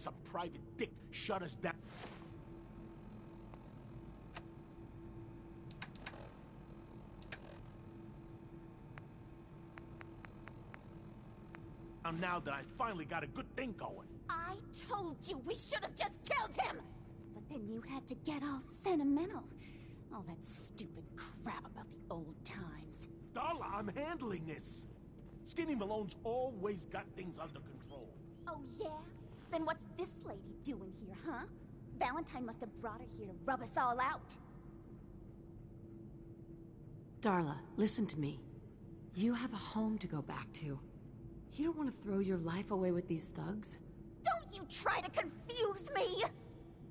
Some private dick shut us down. Now that I finally got a good thing going. I told you we should have just killed him! But then you had to get all sentimental. All that stupid crap about the old times. Darla, I'm handling this. Skinny Malone's always got things under control. Oh, yeah? Then what's this lady doing here, huh? Valentine must have brought her here to rub us all out. Darla, listen to me. You have a home to go back to. You don't want to throw your life away with these thugs? Don't you try to confuse me!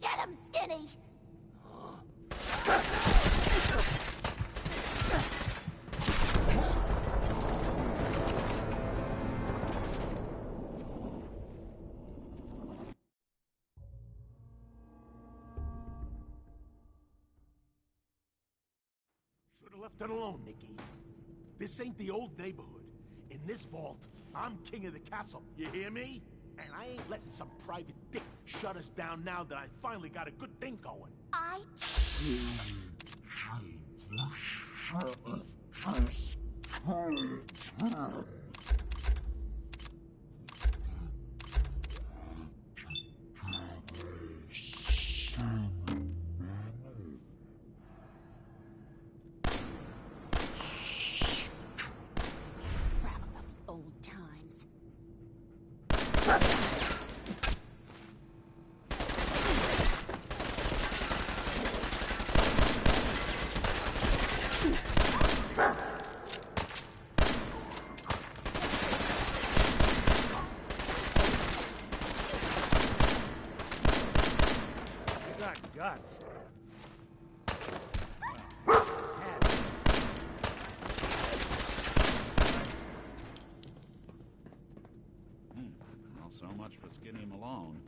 Get him, Skinny! Should've left it alone, Nikki. This ain't the old neighborhood. In this vault, I'm king of the castle, you hear me? And I ain't letting some private dick shut us down now that I finally got a good thing going. Guts. Well, so much for Skinny Malone.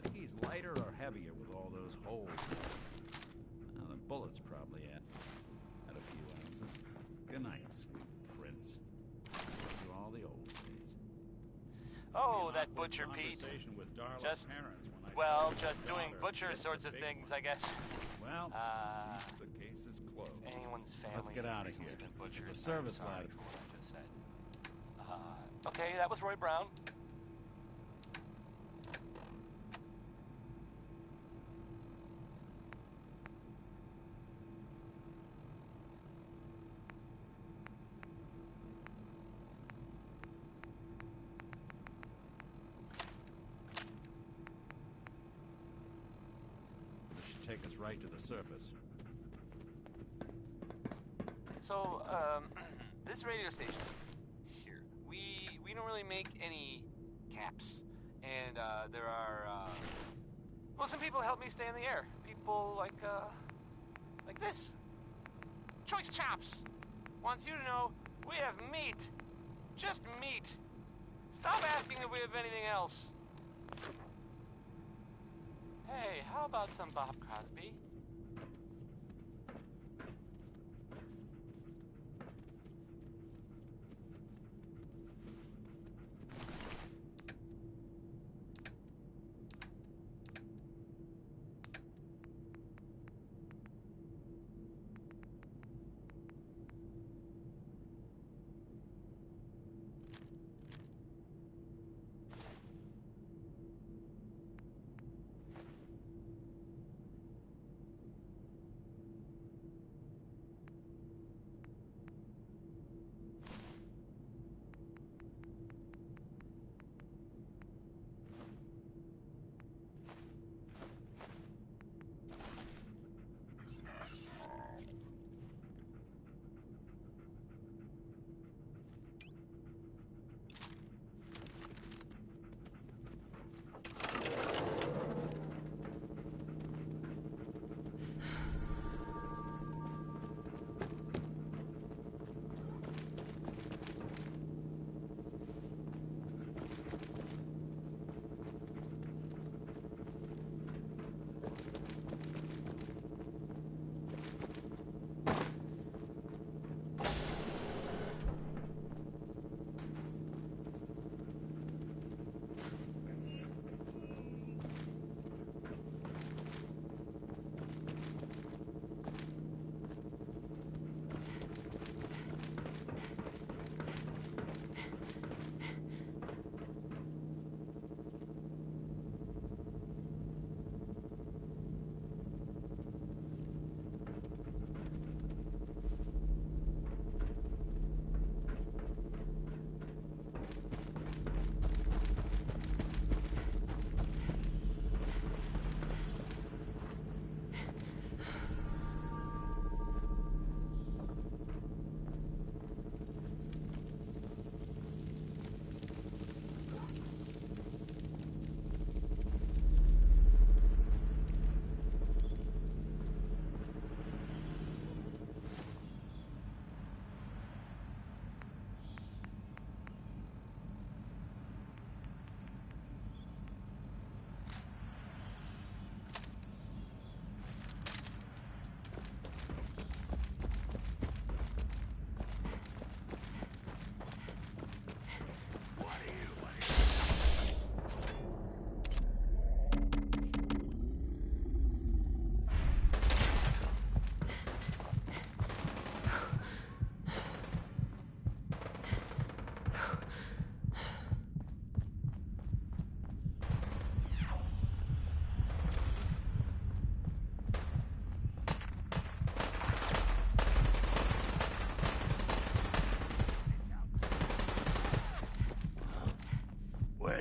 Think he's lighter or heavier with all those holes? Well, the bullets probably add a few ounces. Good night, sweet prince. To all the old days. Oh, that Butcher Pete. Just, well, just doing butcher sorts of things, I guess. Well, the case is closed. Anyone's family. Let's get out of here. Been butchered. It's a service Sorry lad. for what I just said. Okay, that was Roy Brown. Take us right to the surface. So, this radio station here, we don't really make any caps, and there are well, some people help me stay in the air. People like this. Choice Chops wants you to know we have meat, just meat. Stop asking if we have anything else. Hey, how about some Bob Crosby?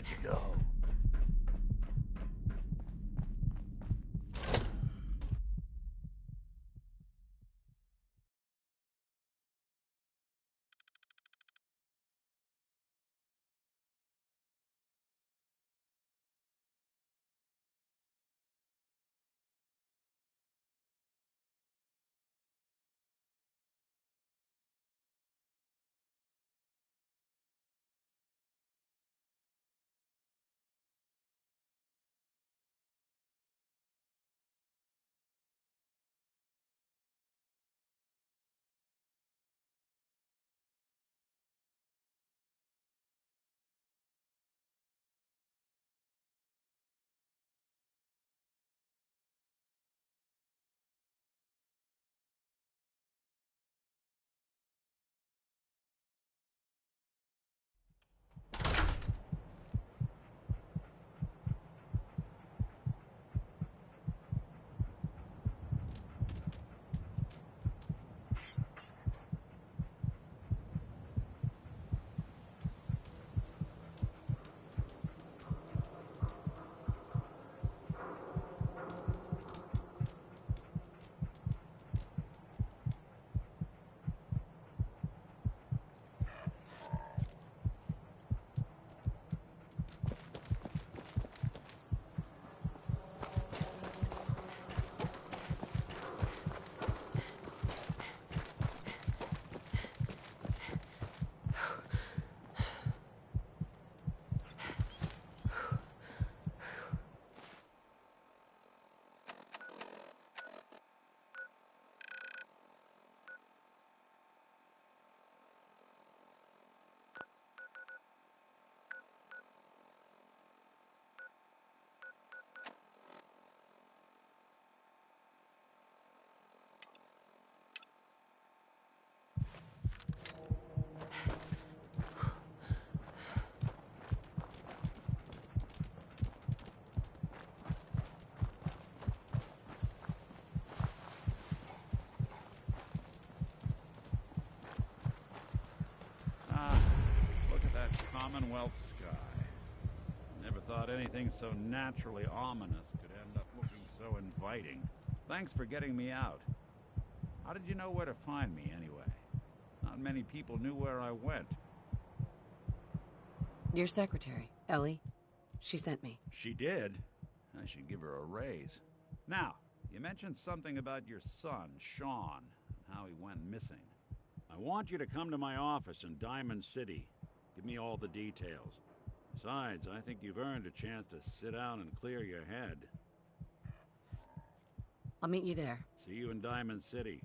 let you go. Commonwealth sky. Never thought anything so naturally ominous could end up looking so inviting. Thanks for getting me out. How did you know where to find me, anyway? Not many people knew where I went. Your secretary, Ellie. She sent me. She did? I should give her a raise. Now, you mentioned something about your son, Sean, and how he went missing. I want you to come to my office in Diamond City. Give me all the details. Besides, I think you've earned a chance to sit down and clear your head. I'll meet you there. See you in Diamond City.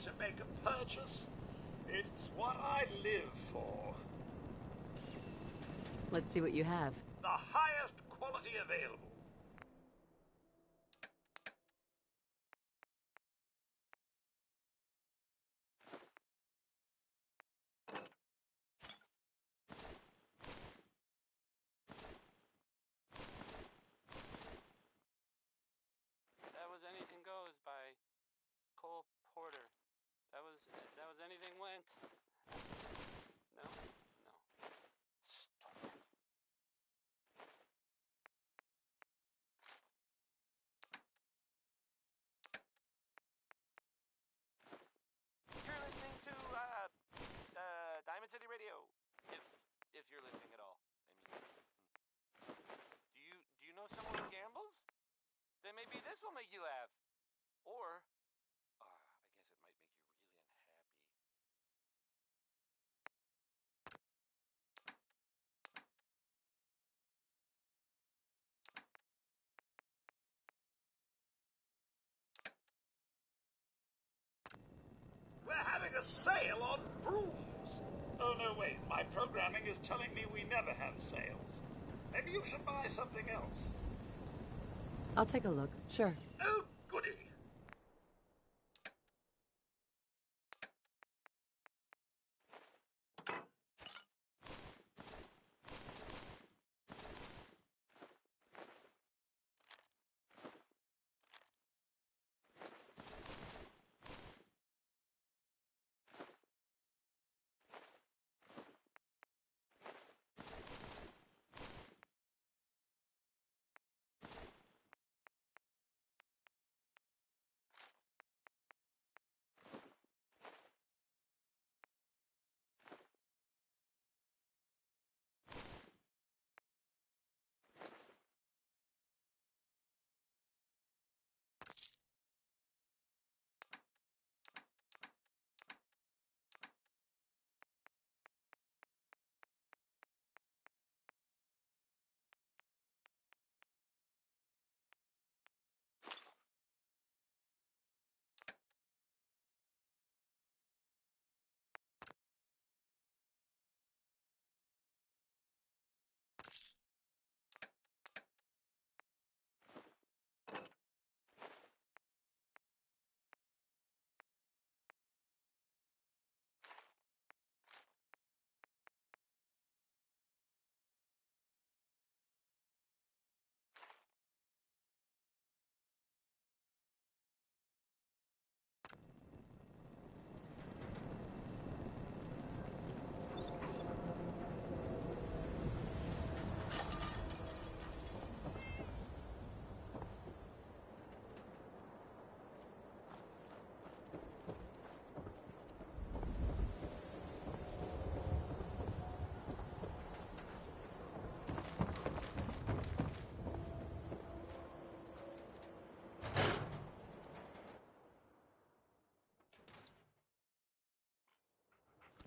To make a purchase. It's what I live for. Let's see what you have. The highest quality available. everything went. No, no. Stop it. You're listening to Diamond City Radio. If you're listening at all. I mean, do you know someone who gambles? Then maybe this will make you laugh. Or I guess it might make you really unhappy. We're having a sale on brooms. Oh, no, wait. My programming is telling me we never have sales. Maybe you should buy something else. I'll take a look, sure. Oh, goody.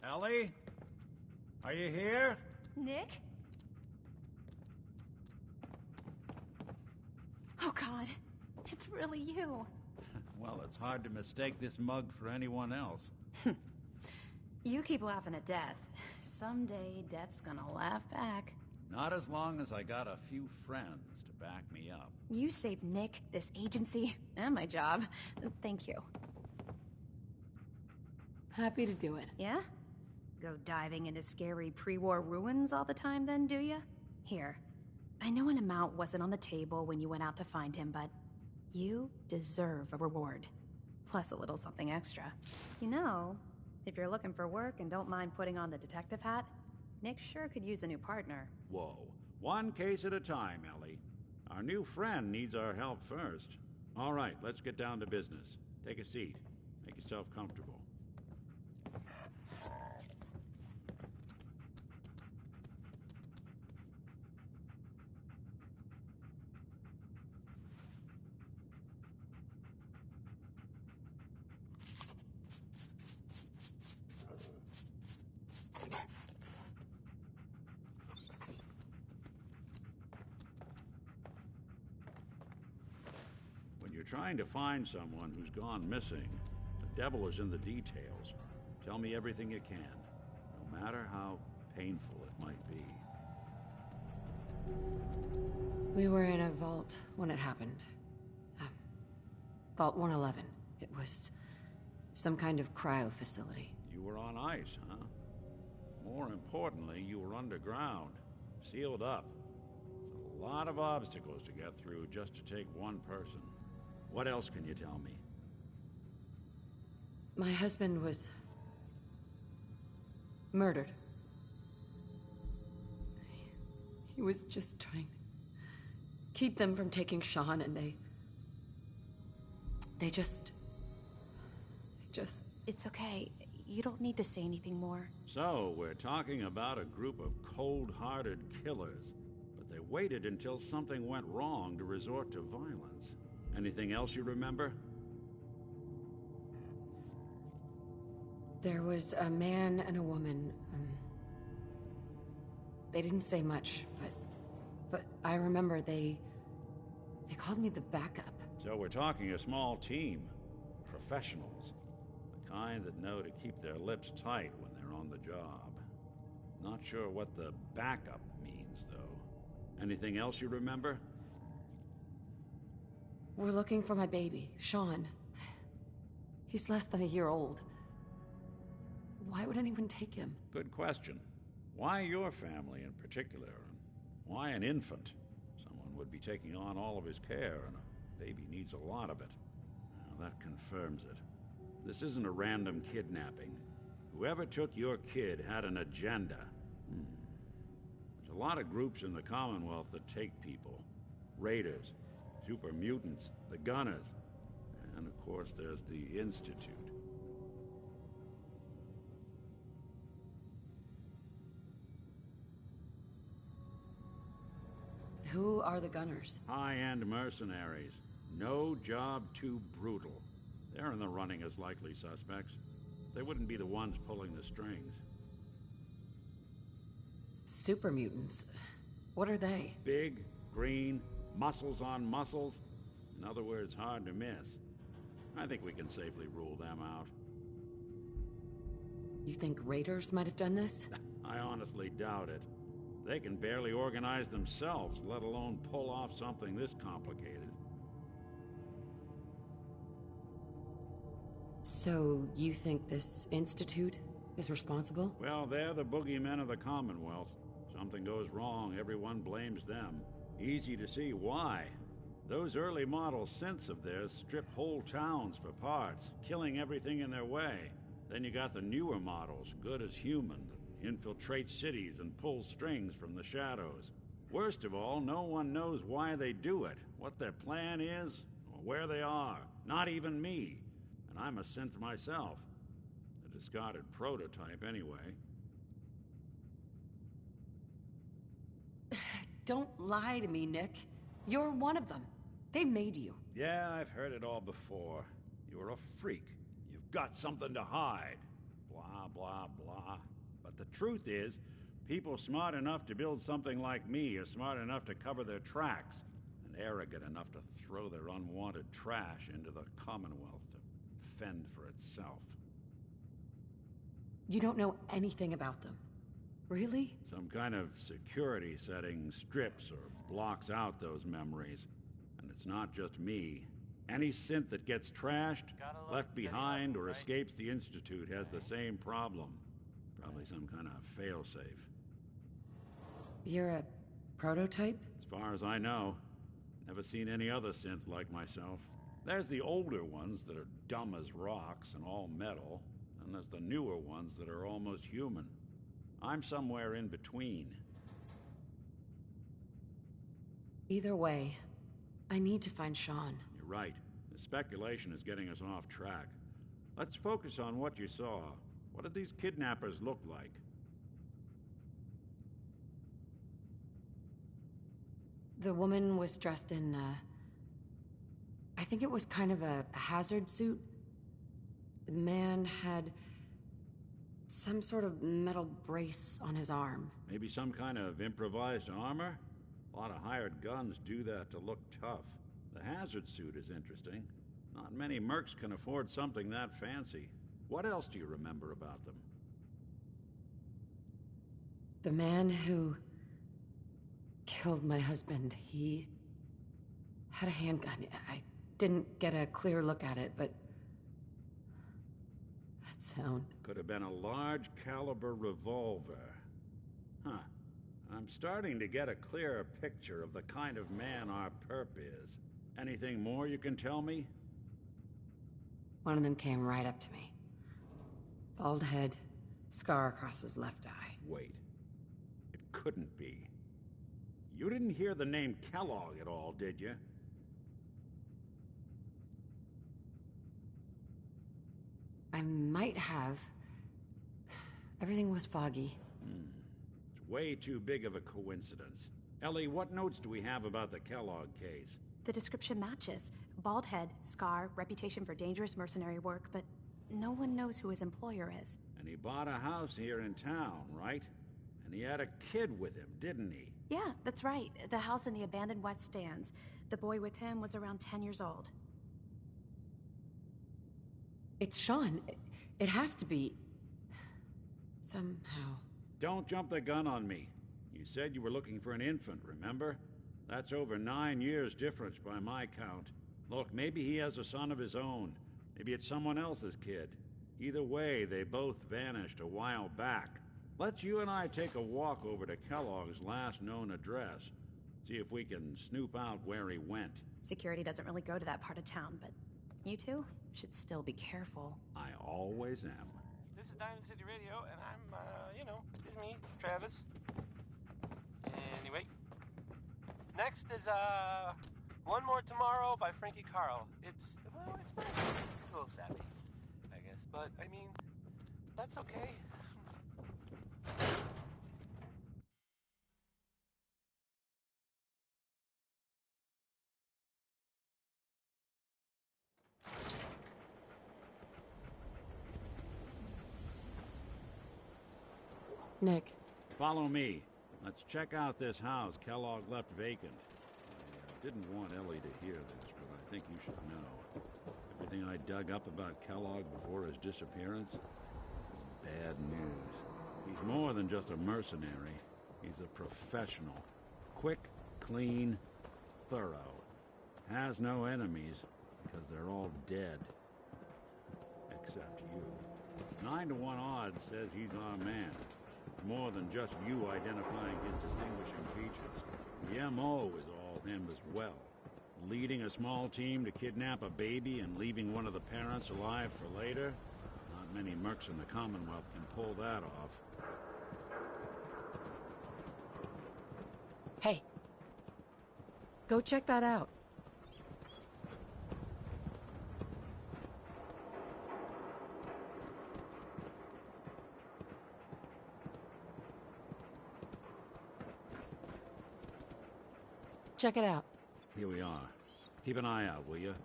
Ellie? Are you here? Nick? Oh, God. It's really you. Well, it's hard to mistake this mug for anyone else. You keep laughing at death. Someday, death's gonna laugh back. Not as long as I got a few friends to back me up. You saved Nick, this agency, and my job. Thank you. Happy to do it. Yeah? Go diving into scary pre-war ruins all the time then, do ya? Here. I know an amount wasn't on the table when you went out to find him, but you deserve a reward. Plus a little something extra. You know, if you're looking for work and don't mind putting on the detective hat, Nick sure could use a new partner. Whoa. One case at a time, Ellie. Our new friend needs our help first. All right, let's get down to business. Take a seat. Make yourself comfortable. When you're trying to find someone who's gone missing, the devil is in the details. Tell me everything you can, no matter how painful it might be. We were in a vault when it happened. Vault 111. It was some kind of cryo facility. You were on ice, huh? More importantly, you were underground, sealed up. It's a lot of obstacles to get through just to take one person. What else can you tell me? My husband was Murdered. He was just trying to keep them from taking Sean, and they just... It's okay. You don't need to say anything more. So, we're talking about a group of cold-hearted killers, but they waited until something went wrong to resort to violence. Anything else you remember? There was a man and a woman. They didn't say much, but I remember they called me the backup. So we're talking a small team. Professionals. The kind that know to keep their lips tight when they're on the job. Not sure what the backup means, though. Anything else you remember? We're looking for my baby, Sean. He's less than a year old. Why would anyone take him? Good question. Why your family in particular? And why an infant? Someone would be taking on all of his care, and a baby needs a lot of it. Now, that confirms it. This isn't a random kidnapping. Whoever took your kid had an agenda. There's a lot of groups in the Commonwealth that take people. Raiders, super mutants, the Gunners, and of course there's the Institute. Who are the Gunners? High-end mercenaries. No job too brutal. They're in the running as likely suspects. They wouldn't be the ones pulling the strings. Super mutants. What are they? Big, green, muscles on muscles. In other words, hard to miss. I think we can safely rule them out. You think raiders might have done this? I honestly doubt it. They can barely organize themselves, let alone pull off something this complicated. So, you think this institute is responsible? Well, they're the boogeymen of the Commonwealth. Something goes wrong, everyone blames them. Easy to see why. Those early model synths of theirs strip whole towns for parts, killing everything in their way. Then you got the newer models, good as human, that infiltrate cities and pull strings from the shadows. Worst of all, no one knows why they do it, what their plan is, or where they are. Not even me. And I'm a synth myself. A discarded prototype, anyway. Don't lie to me, Nick. You're one of them. They made you. Yeah, I've heard it all before. You're a freak. You've got something to hide. Blah, blah, blah. But the truth is, people smart enough to build something like me are smart enough to cover their tracks, and arrogant enough to throw their unwanted trash into the Commonwealth to fend for itself. You don't know anything about them. Really? Some kind of security setting strips or blocks out those memories. And it's not just me. Any synth that gets trashed, left behind, or escapes the Institute has the same problem. Probably some kind of failsafe. You're a prototype? As far as I know. Never seen any other synth like myself. There's the older ones that are dumb as rocks and all metal. And there's the newer ones that are almost human. I'm somewhere in between. Either way, I need to find Sean. You're right. The speculation is getting us off track. Let's focus on what you saw. What did these kidnappers look like? The woman was dressed in, I think it was kind of a hazard suit. The man had some sort of metal brace on his arm. Maybe some kind of improvised armor? A lot of hired guns do that to look tough. The hazard suit is interesting. Not many mercs can afford something that fancy. What else do you remember about them? The man who killed my husband, he had a handgun. I didn't get a clear look at it, but that sound. Could have been a large caliber revolver. Huh. I'm starting to get a clearer picture of the kind of man our perp is. Anything more you can tell me? One of them came right up to me. Bald head, Scar across his left eye. Wait. It couldn't be. You didn't hear the name Kellogg at all, did you? I might have. Everything was foggy. It's way too big of a coincidence. Ellie, what notes do we have about the Kellogg case? The description matches. Bald head, scar, reputation for dangerous mercenary work, but no one knows who his employer is. And he bought a house here in town, right? And he had a kid with him, didn't he? Yeah, that's right. The house in the abandoned West Stands. The boy with him was around 10 years old. It's Sean. It has to be. Somehow. Don't jump the gun on me. You said you were looking for an infant, remember? That's over 9 years difference by my count. Look, maybe he has a son of his own. Maybe it's someone else's kid. Either way, they both vanished a while back. Let's you and I take a walk over to Kellogg's last known address. See if we can snoop out where he went. Security doesn't really go to that part of town, but you two should still be careful. I always am. This is Diamond City Radio, and I'm, it's me, Travis. Anyway. Next is, One More Tomorrow by Frankie Carl. It's nice. A little sappy, I guess. But, I mean, that's okay. Nick. Follow me. Let's check out this house Kellogg left vacant. I didn't want Ellie to hear this, but I think you should know. Everything I dug up about Kellogg before his disappearance is bad news. He's more than just a mercenary. He's a professional. Quick, clean, thorough. Has no enemies because they're all dead. Except you. 9 to 1 odds says he's our man. More than just you identifying his distinguishing features. The MO is all him as well. Leading a small team to kidnap a baby and leaving one of the parents alive for later? Not many mercs in the Commonwealth can pull that off. Hey. Go check that out. Check it out. Here we are. Keep an eye out, will you?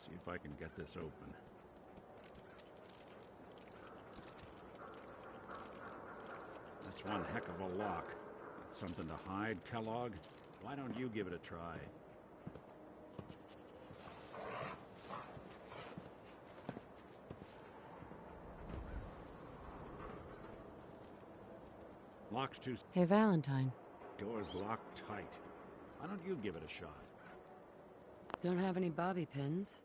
See if I can get this open. That's one heck of a lock. Got something to hide, Kellogg? Why don't you give it a try? Lock's too... Hey, Valentine. Door's locked tight. Why don't you give it a shot? Don't have any bobby pins.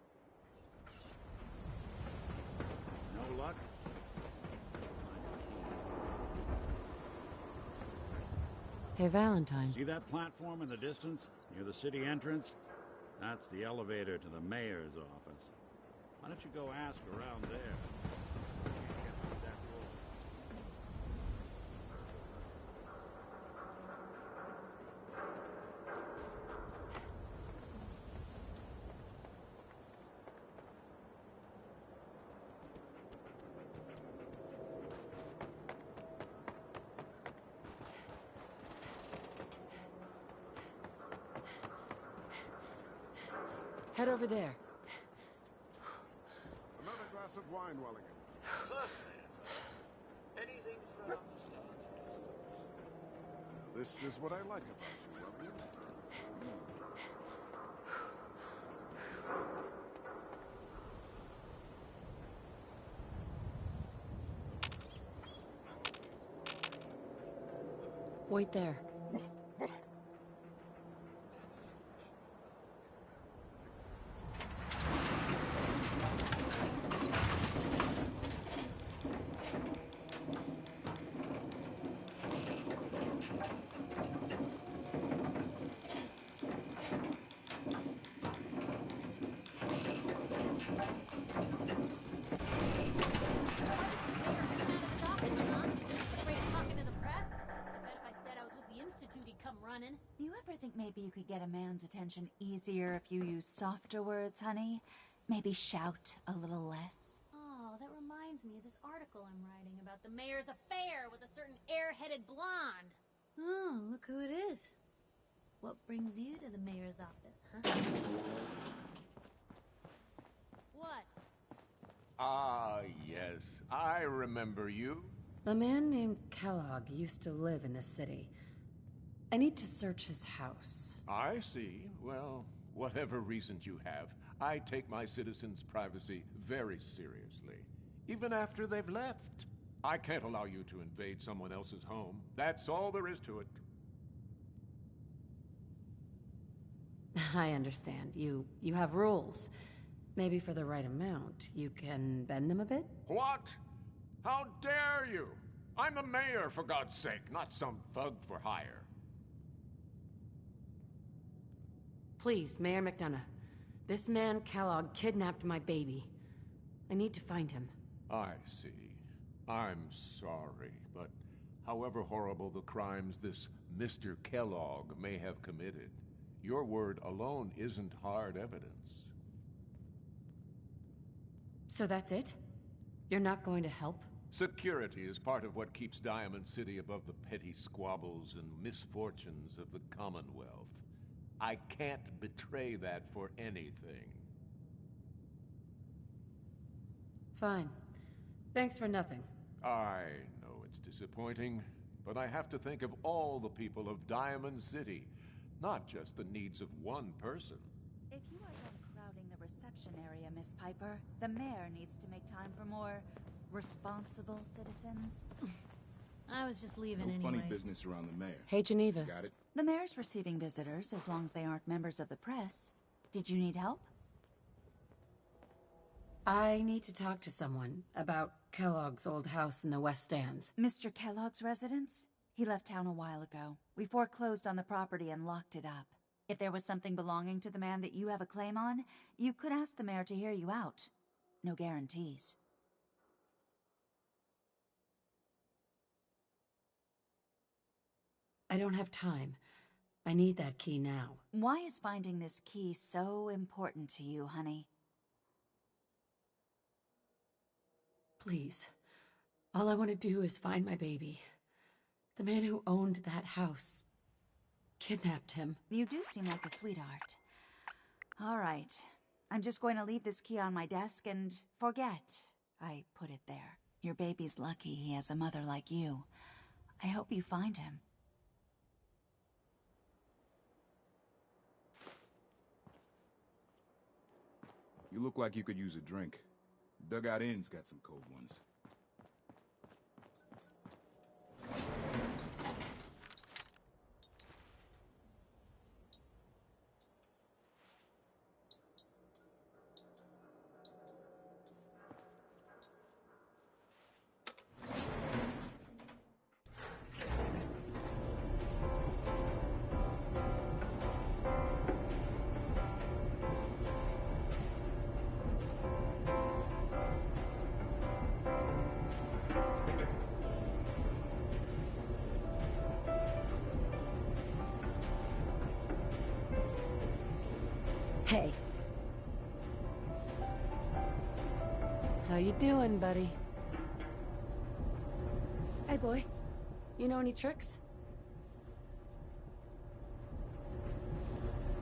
No luck? Hey, Valentine. See that platform in the distance, near the city entrance? That's the elevator to the mayor's office. Why don't you go ask around there? Head over there. Another glass of wine, Wellingham. Certainly, sir. Anything for understanding, isn't it? This is what I like about you, Wellingham. Wait there. you could get a man's attention easier if you use softer words, honey? Maybe shout a little less. Oh, that reminds me of this article I'm writing about the mayor's affair with a certain air-headed blonde. Oh, look who it is. What brings you to the mayor's office, huh? What? Ah, yes. I remember you. A man named Kellogg used to live in this city. I need to search his house. I see. Well, whatever reasons you have, I take my citizens' privacy very seriously. Even after they've left. I can't allow you to invade someone else's home. That's all there is to it. I understand. You have rules. Maybe for the right amount, you can bend them a bit? What? How dare you? I'm the mayor, for God's sake, not some thug for hire. Please, Mayor McDonough. This man, Kellogg, kidnapped my baby. I need to find him. I see. I'm sorry, but however horrible the crimes this Mr. Kellogg may have committed, your word alone isn't hard evidence. So that's it? You're not going to help? Security is part of what keeps Diamond City above the petty squabbles and misfortunes of the Commonwealth. I can't betray that for anything. Fine. Thanks for nothing. I know it's disappointing, but I have to think of all the people of Diamond City, not just the needs of one person. If you are done crowding the reception area, Miss Piper, the mayor needs to make time for more responsible citizens. I was just leaving No anyway. funny business around the mayor. Hey, Geneva. Got it? The mayor's receiving visitors as long as they aren't members of the press. Did you need help? I need to talk to someone about Kellogg's old house in the West Stands. Mr. Kellogg's residence? He left town a while ago. We foreclosed on the property and locked it up. If there was something belonging to the man that you have a claim on, you could ask the mayor to hear you out. No guarantees. I don't have time. I need that key now. Why is finding this key so important to you, honey? Please. All I want to do is find my baby. The man who owned that house kidnapped him. You do seem like a sweetheart. All right. I'm just going to leave this key on my desk and forget I put it there. Your baby's lucky he has a mother like you. I hope you find him. You look like you could use a drink. Dugout Inn's got some cold ones. Hey. How you doing, buddy? Hey, boy. You know any tricks?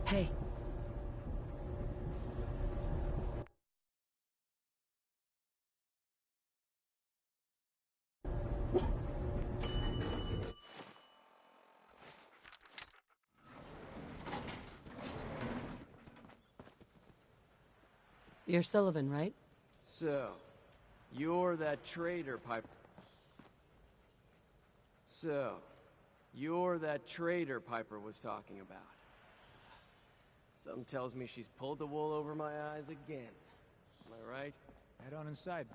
Hey. You're Sullivan, right? So, you're that traitor, Piper. So, you're that traitor Piper was talking about. Something tells me she's pulled the wool over my eyes again. Am I right? Head on inside.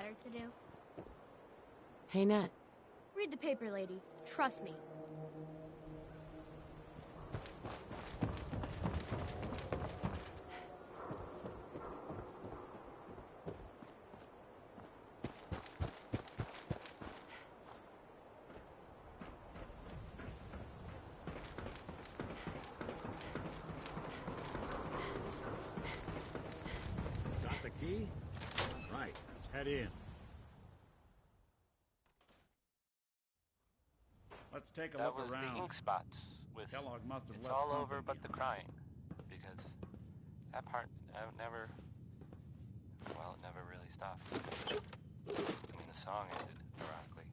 better to do? Hey, Nat. Read the paper, lady. Trust me. Got the key? Right, let's head in. Let's take a That look was around. the ink spots with Kellogg must have it's left all over something but the behind. crying. Because that part never, well, it never really stopped. I mean, the song ended, ironically.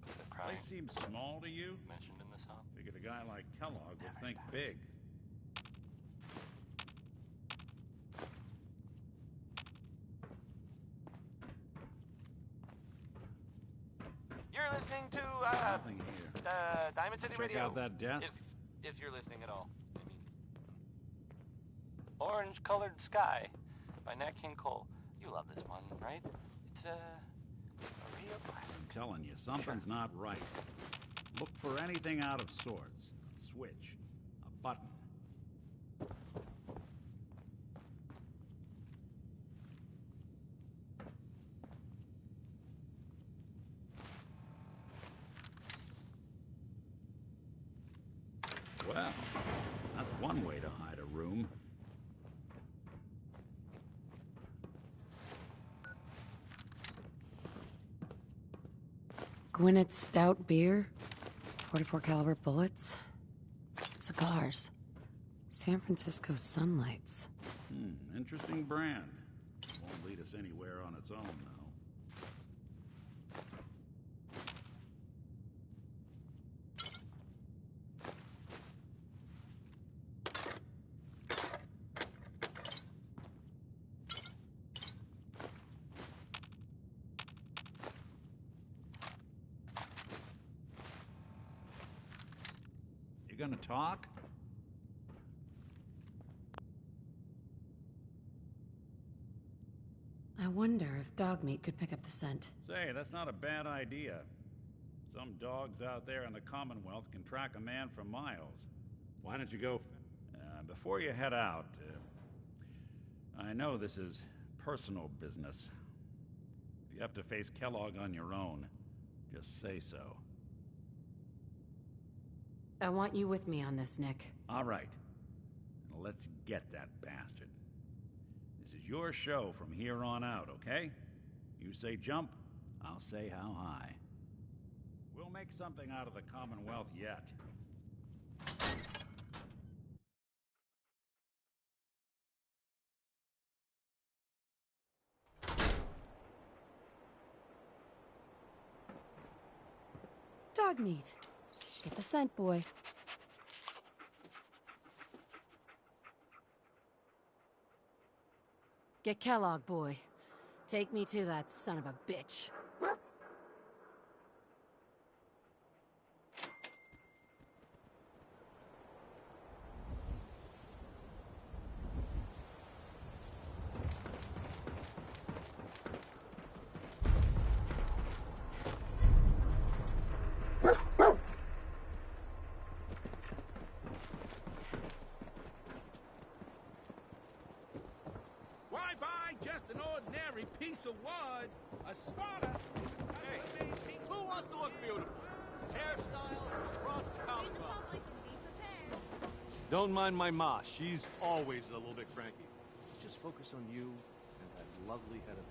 But the crying Place seems small to you? mentioned in the song. Figured a guy like Kellogg would Never think stopped. big. You're listening to, Nothing here. Diamond City Check Radio. out that desk. If you're listening at all. I mean, Orange Colored Sky by Nat King Cole. You love this one, right? It's a real classic. I'm telling you, something's not right. Look for anything out of sorts. A switch. A button. Well, that's one way to hide a room. Gwinnett's stout beer, 44 caliber bullets, cigars, San Francisco sunlights. Interesting brand. Won't lead us anywhere on its own, though. You gonna talk? I wonder if dog meat could pick up the scent. Say, that's not a bad idea. Some dogs out there in the Commonwealth can track a man for miles. Why don't you go... before you head out, I know this is personal business. If you have to face Kellogg on your own, just say so. I want you with me on this, Nick. All right. Now let's get that bastard. This is your show from here on out, okay? You say jump, I'll say how high. We'll make something out of the Commonwealth yet. Dog meat. Get the scent, boy. Get Kellogg, boy. Take me to that son of a bitch. Why buy just an ordinary piece of wood? A smarter... Hey, who wants to look beautiful? Hairstyles across the Read the Commonwealth. public and be prepared. Don't mind my ma. She's always a little bit cranky. Let's just focus on you and that lovely head of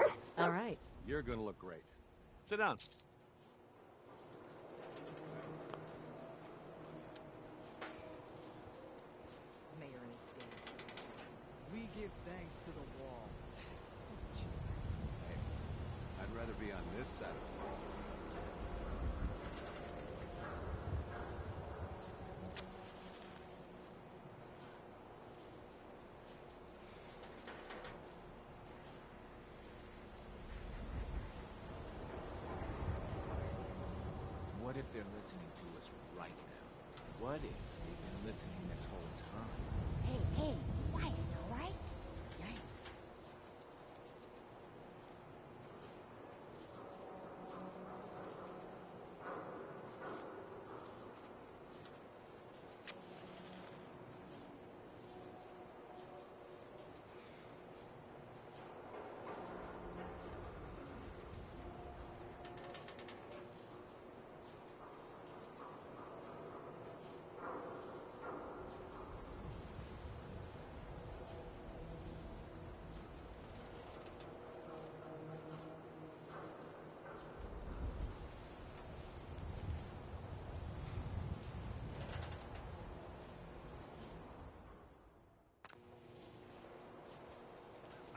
hair. All right. You're gonna look great. Sit down. Mayor and his damn speeches. We give thanks to the wall. Hey, I'd rather be on this side of the wall. What if they're listening to us right now? What if they've been listening this whole time? Hey, quiet, all right? Yikes.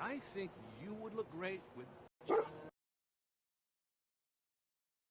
I think you would look great with